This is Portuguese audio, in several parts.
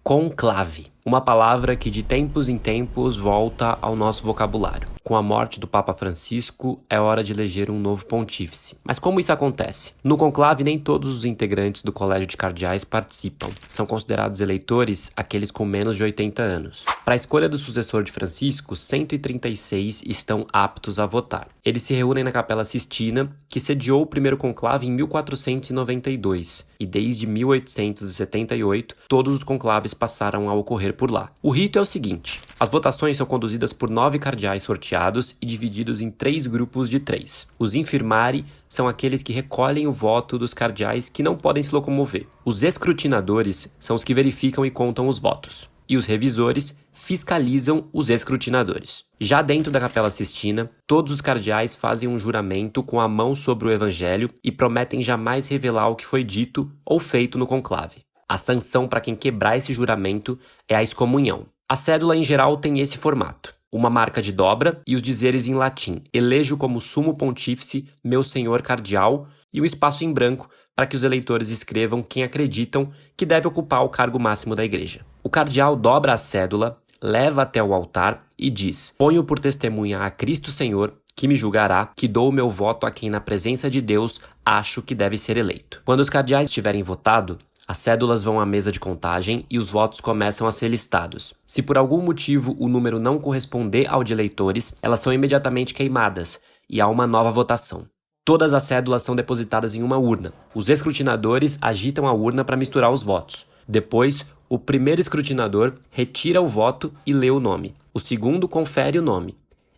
Conclave, uma palavra que de tempos em tempos volta ao nosso vocabulário. Com a morte do Papa Francisco, é hora de eleger um novo pontífice. Mas como isso acontece? No conclave, nem todos os integrantes do Colégio de Cardeais participam. São considerados eleitores aqueles com menos de 80 anos. Para a escolha do sucessor de Francisco, 136 estão aptos a votar. Eles se reúnem na Capela Sistina, que sediou o primeiro conclave em 1492, e desde 1878, todos os conclaves passaram a ocorrer por lá. O rito é o seguinte: as votações são conduzidas por 9 cardeais sorteados e divididos em 3 grupos de 3. Os infirmari são aqueles que recolhem o voto dos cardeais que não podem se locomover. Os escrutinadores são os que verificam e contam os votos. E os revisores fiscalizam os escrutinadores. Já dentro da Capela Sistina, todos os cardeais fazem um juramento com a mão sobre o Evangelho e prometem jamais revelar o que foi dito ou feito no conclave. A sanção para quem quebrar esse juramento é a excomunhão. A cédula, em geral, tem esse formato: uma marca de dobra e os dizeres em latim: elejo como sumo pontífice meu senhor cardeal, e um espaço em branco para que os eleitores escrevam quem acreditam que deve ocupar o cargo máximo da igreja. O cardeal dobra a cédula, leva até o altar e diz: ponho por testemunha a Cristo Senhor, que me julgará, que dou o meu voto a quem na presença de Deus acho que deve ser eleito. Quando os cardeais tiverem votado, as cédulas vão à mesa de contagem e os votos começam a ser listados. Se por algum motivo o número não corresponder ao de eleitores, elas são imediatamente queimadas e há uma nova votação. Todas as cédulas são depositadas em uma urna. Os escrutinadores agitam a urna para misturar os votos. Depois, o primeiro escrutinador retira o voto e lê o nome. O segundo confere o nome.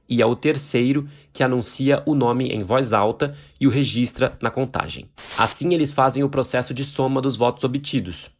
E é o terceiro que anuncia o nome em voz alta e o registra na contagem. Assim, eles fazem o processo de soma dos votos obtidos.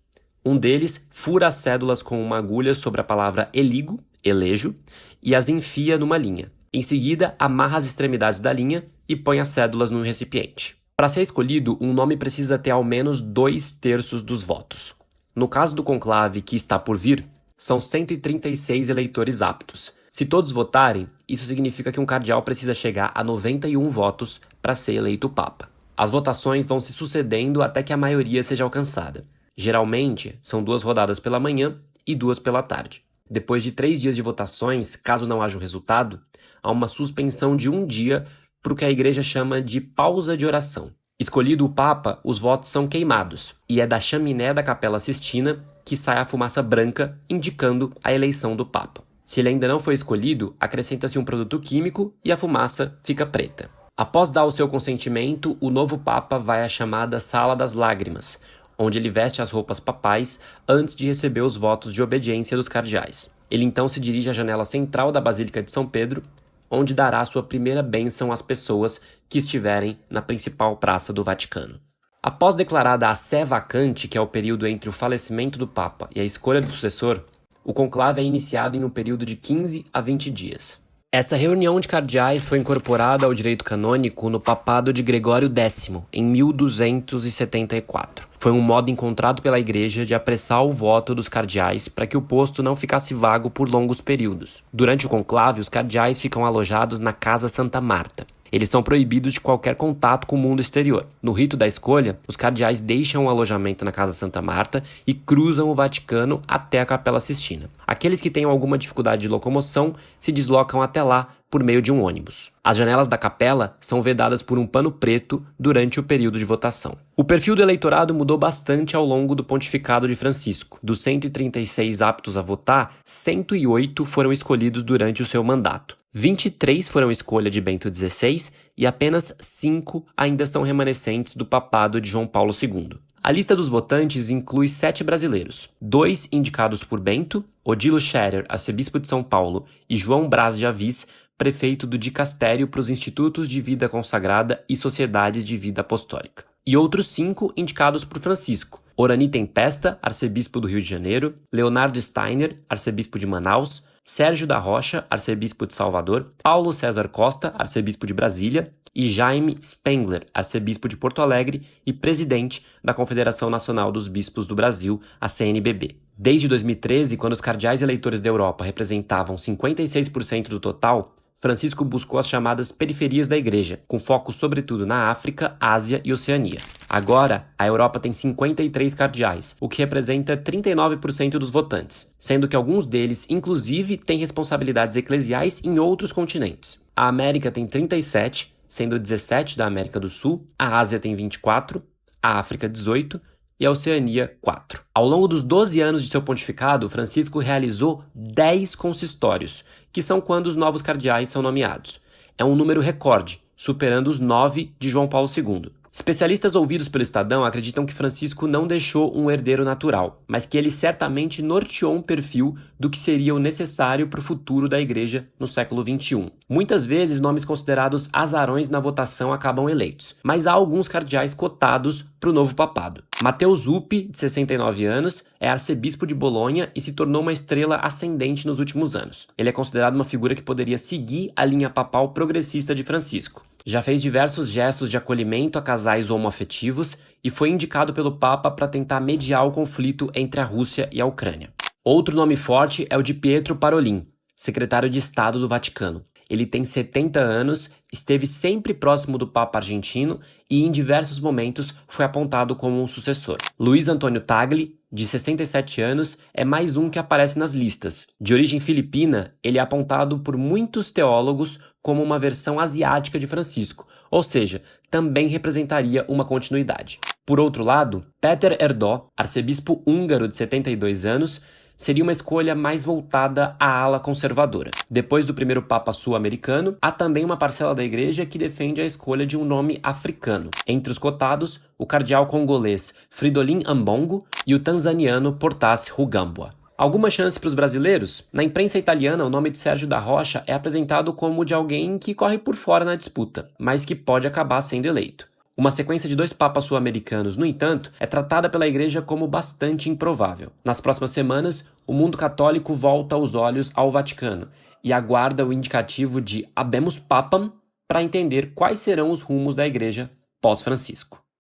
Um deles fura as cédulas com uma agulha sobre a palavra eligo, elejo, e as enfia numa linha. Em seguida, amarra as extremidades da linha e põe as cédulas num recipiente. Para ser escolhido, um nome precisa ter ao menos 2/3 dos votos. No caso do conclave que está por vir, são 136 eleitores aptos. Se todos votarem, isso significa que um cardeal precisa chegar a 91 votos para ser eleito papa. As votações vão se sucedendo até que a maioria seja alcançada. Geralmente, são 2 rodadas pela manhã e 2 pela tarde. Depois de 3 dias de votações, caso não haja um resultado, há uma suspensão de 1 dia para o que a igreja chama de pausa de oração. Escolhido o papa, os votos são queimados, e é da chaminé da Capela Sistina que sai a fumaça branca, indicando a eleição do papa. Se ele ainda não foi escolhido, acrescenta-se um produto químico e a fumaça fica preta. Após dar o seu consentimento, o novo papa vai à chamada Sala das Lágrimas, onde ele veste as roupas papais antes de receber os votos de obediência dos cardeais. Ele então se dirige à janela central da Basílica de São Pedro, onde dará sua primeira bênção às pessoas que estiverem na principal praça do Vaticano. Após declarada a sé vacante, que é o período entre o falecimento do Papa e a escolha do sucessor, o conclave é iniciado em um período de 15 a 20 dias. Essa reunião de cardeais foi incorporada ao direito canônico no papado de Gregório X, em 1274. Foi um modo encontrado pela Igreja de apressar o voto dos cardeais para que o posto não ficasse vago por longos períodos. Durante o conclave, os cardeais ficam alojados na Casa Santa Marta. Eles são proibidos de qualquer contato com o mundo exterior. No rito da escolha, os cardeais deixam o alojamento na Casa Santa Marta e cruzam o Vaticano até a Capela Sistina. Aqueles que tenham alguma dificuldade de locomoção se deslocam até lá por meio de um ônibus. As janelas da capela são vedadas por um pano preto durante o período de votação. O perfil do eleitorado mudou bastante ao longo do pontificado de Francisco. Dos 136 aptos a votar, 108 foram escolhidos durante o seu mandato. 23 foram escolha de Bento XVI e apenas 5 ainda são remanescentes do papado de João Paulo II. A lista dos votantes inclui 7 brasileiros, 2 indicados por Bento, Odilo Scherer, arcebispo de São Paulo, e João Braz de Avis, prefeito do dicastério para os Institutos de Vida Consagrada e Sociedades de Vida Apostólica. E outros 5 indicados por Francisco: Orani Tempesta, arcebispo do Rio de Janeiro, Leonardo Steiner, arcebispo de Manaus, Sérgio da Rocha, arcebispo de Salvador, Paulo César Costa, arcebispo de Brasília, e Jaime Spengler, arcebispo de Porto Alegre e presidente da Confederação Nacional dos Bispos do Brasil, a CNBB. Desde 2013, quando os cardeais eleitores da Europa representavam 56% do total, Francisco buscou as chamadas periferias da Igreja, com foco sobretudo na África, Ásia e Oceania. Agora, a Europa tem 53 cardeais, o que representa 39% dos votantes, sendo que alguns deles, inclusive, têm responsabilidades eclesiais em outros continentes. A América tem 37, sendo 17 da América do Sul, a Ásia tem 24, a África 18 e a Oceania 4. Ao longo dos 12 anos de seu pontificado, Francisco realizou 10 consistórios, que são quando os novos cardeais são nomeados. É um número recorde, superando os 9 de João Paulo II. Especialistas ouvidos pelo Estadão acreditam que Francisco não deixou um herdeiro natural, mas que ele certamente norteou um perfil do que seria o necessário para o futuro da Igreja no século XXI. Muitas vezes, nomes considerados azarões na votação acabam eleitos, mas há alguns cardeais cotados para o novo papado. Matteo Zuppi, de 69 anos, é arcebispo de Bolonha e se tornou uma estrela ascendente nos últimos anos. Ele é considerado uma figura que poderia seguir a linha papal progressista de Francisco. Já fez diversos gestos de acolhimento a casais homoafetivos e foi indicado pelo Papa para tentar mediar o conflito entre a Rússia e a Ucrânia. Outro nome forte é o de Pietro Parolin, secretário de Estado do Vaticano. Ele tem 70 anos, esteve sempre próximo do Papa argentino e em diversos momentos foi apontado como um sucessor. Luiz Antônio Tagle, de 67 anos, é mais um que aparece nas listas. De origem filipina, ele é apontado por muitos teólogos como uma versão asiática de Francisco, ou seja, também representaria uma continuidade. Por outro lado, Péter Erdő, arcebispo húngaro de 72 anos, seria uma escolha mais voltada à ala conservadora. Depois do primeiro Papa sul-americano, há também uma parcela da Igreja que defende a escolha de um nome africano. Entre os cotados, o cardeal congolês Fridolin Ambongo e o tanzaniano Portas Rugambwa. Alguma chance para os brasileiros? Na imprensa italiana, o nome de Sérgio da Rocha é apresentado como de alguém que corre por fora na disputa, mas que pode acabar sendo eleito. Uma sequência de 2 papas sul-americanos, no entanto, é tratada pela Igreja como bastante improvável. Nas próximas semanas, o mundo católico volta os olhos ao Vaticano e aguarda o indicativo de Habemus Papam para entender quais serão os rumos da Igreja pós-Francisco.